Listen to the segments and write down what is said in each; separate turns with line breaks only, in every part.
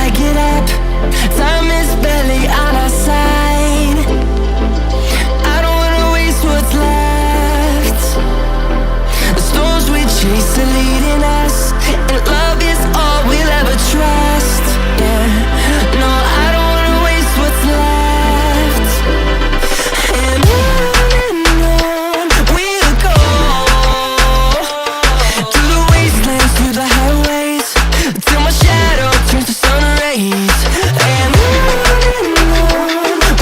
I get up. Time is barely on our side. I don't wanna waste what's left. The storms we chase are leading us, and love is all we'll ever trust. Yeah, no, I don't wanna waste what's left. And on we'll go, through the wastelands, through the highways, till my shadow turns to sun rays. And on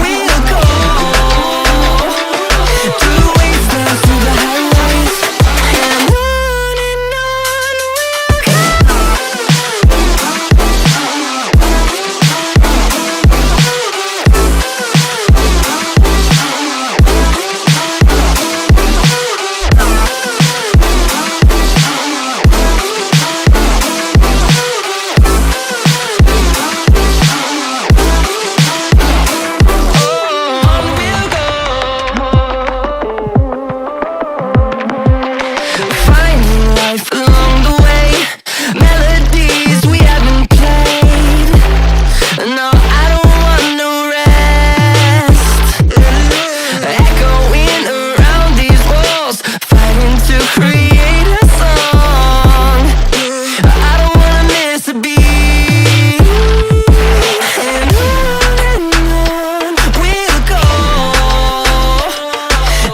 we'll go, through the wastelands, through the highways. And on we'll go. Finding life along the way, melodies we haven't played. No, I don't want no rest. Echoing around these walls, fighting to create a song. I don't wanna miss a beat. And on we'll go,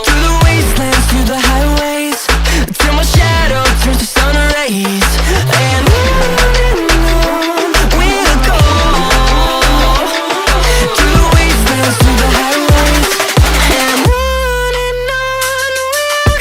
through the wastelands, through the highways, till my shadow turns to sun rays. And on we'll go, through the wastelands, through the highways. And on we'll go.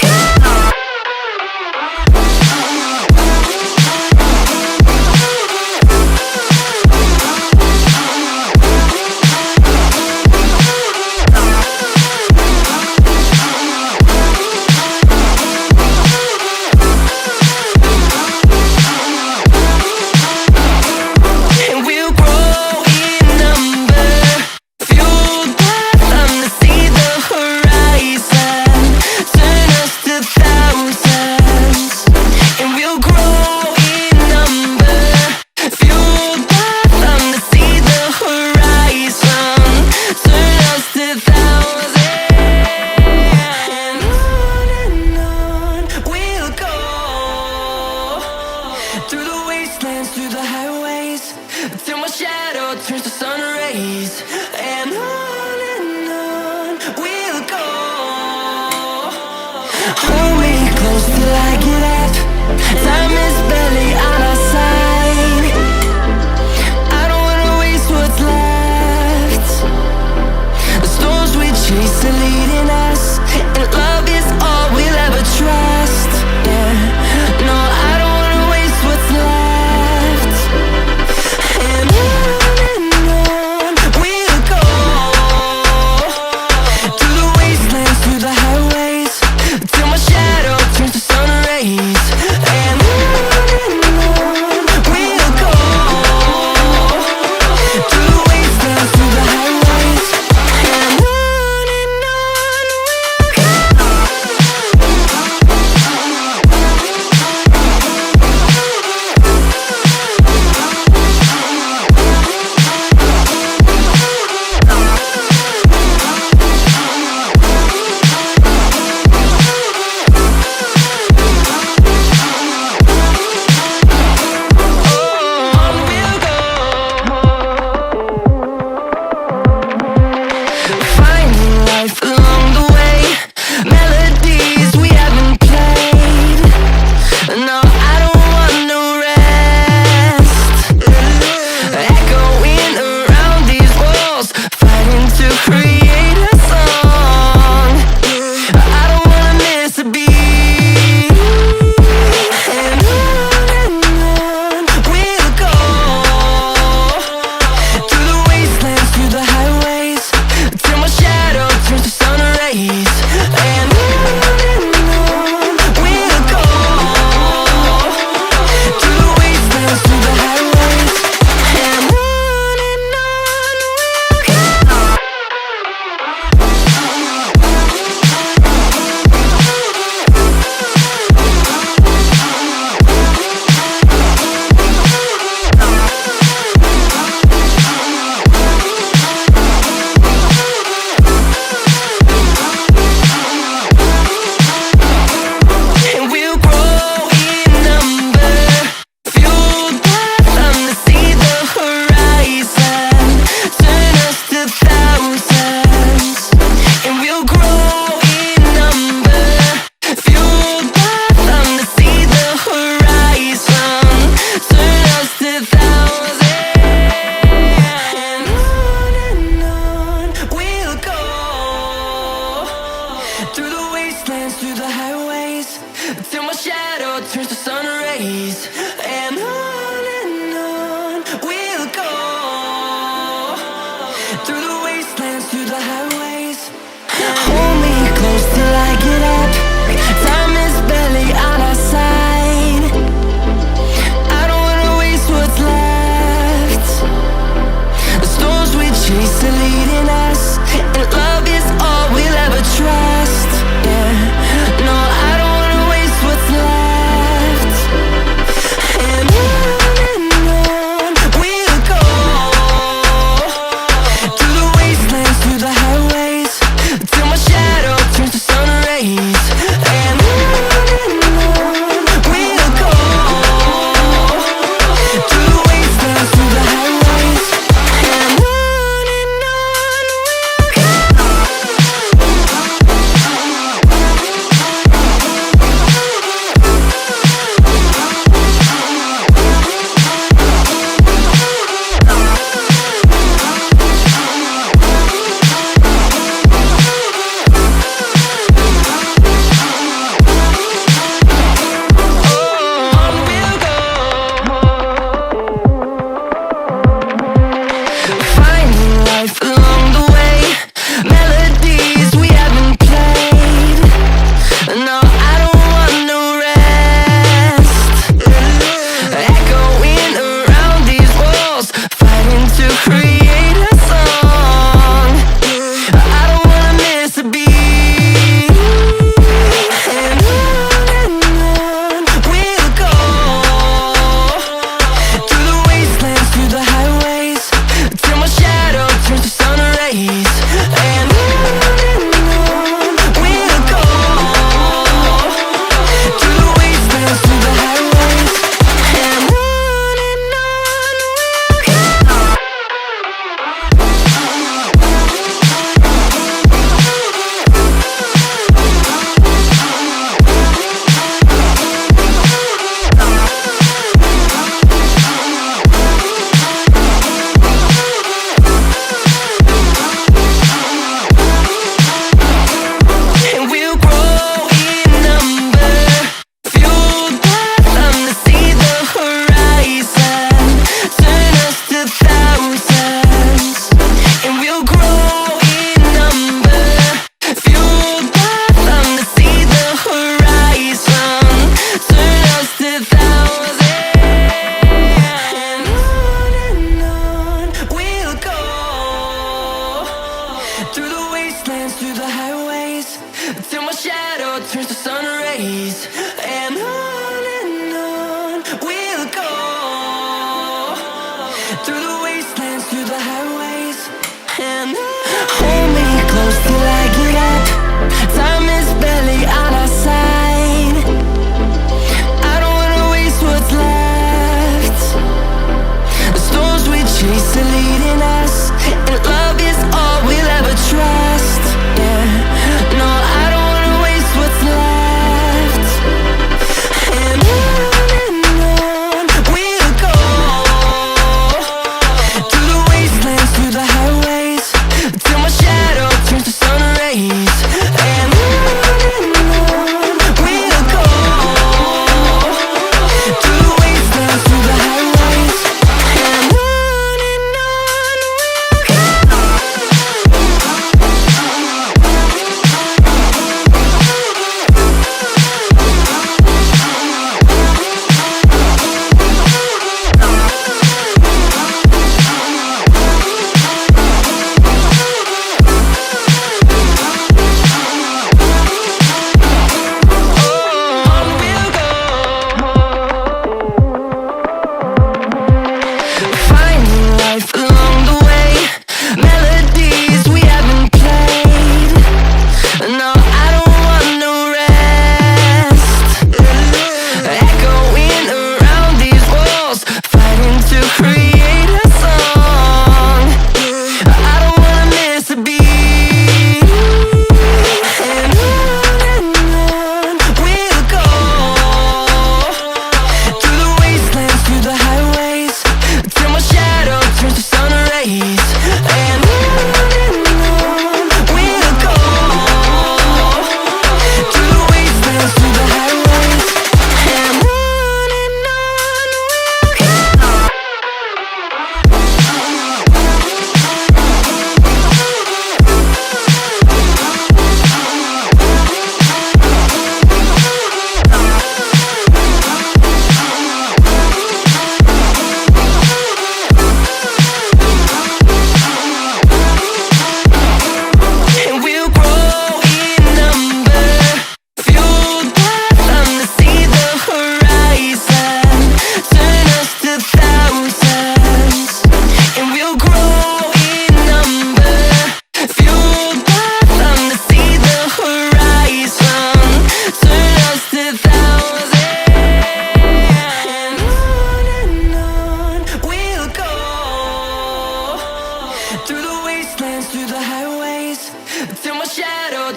And we'll grow in number, fueled by them to see the horizon, turn us to thousands. And we'll grow in number, fueled by them to see the horizon, turn us to thousands. And on we'll go, through the wastelands, through the highways, till my shadow turns to sun rays. And on we'll go. Hold me close till I get up. Time is barely on our side. I don't wanna waste what's left. The storms we chase are leading us, and love is all we'll ever trust. Yeah, no, I don't wanna waste what's left. And on we'll go, through the wastelands, through the highways, till my shadow turns to sun rays. And the highways. Hold me close till I get up. Time is barely on our side. I don't wanna waste what's left. The storms we chase are leading us, and love is all we'll ever trust. Yeah, no, I don't wanna waste what's left. And on we'll go, through the wastelands, through the highways, till my shadow turns to sun rays. And on we'll go, through the wastelands, through the highways. And on we'll go. Finding life along the way, melodies we haven't played. No, I don't want no rest. Echoing around these walls, fighting to create a song. I don't wanna miss a beat. And on we'll go, through the wastelands, through the highways, till my shadow turns to sun rays. And on we'll go, through the wastelands, through the highways. And on we'll go. And we'll grow in number, fueled by them to see the horizon, turn us to thousands. And we'll grow in number, fueled by them to see the horizon, turn us to thousands. And on we'll go, through the wastelands, through the highways, till my shadow turns to sun rays. And on we'll go, through the wastelands, through the highways. And hold me close till I get up. Time is barely on our side. I don't wanna waste what's left. The storms we chase are leading us, and love is all we'll ever trust. Yeah, no, I don't wanna waste what's left.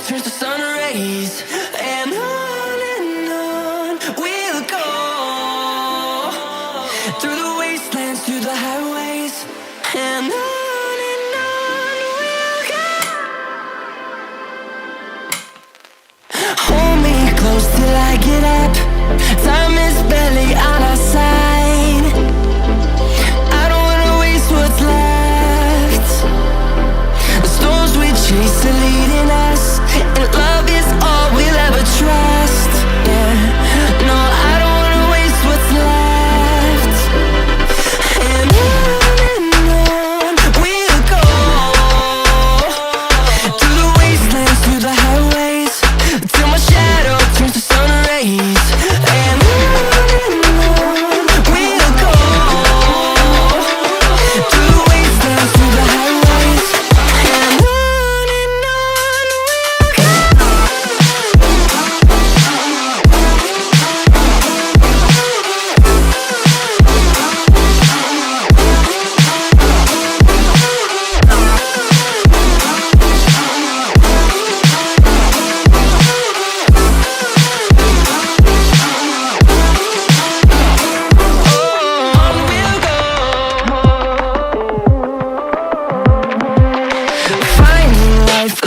turns to sun rays, and on we'll go, through the wastelands, through the highways, and on we'll go. Hold me close till I get up. Time is barely on our side. I don't wanna waste what's left. The storms we chase are leading us, and love is all we'll ever trust. Yeah, no, I don't wanna waste what's left. And on we'll go, through the wastelands, through the highways, till my shadow turns to sun rays. And on we'll go, through the wastelands, through the highways, and on we'll go. Finding life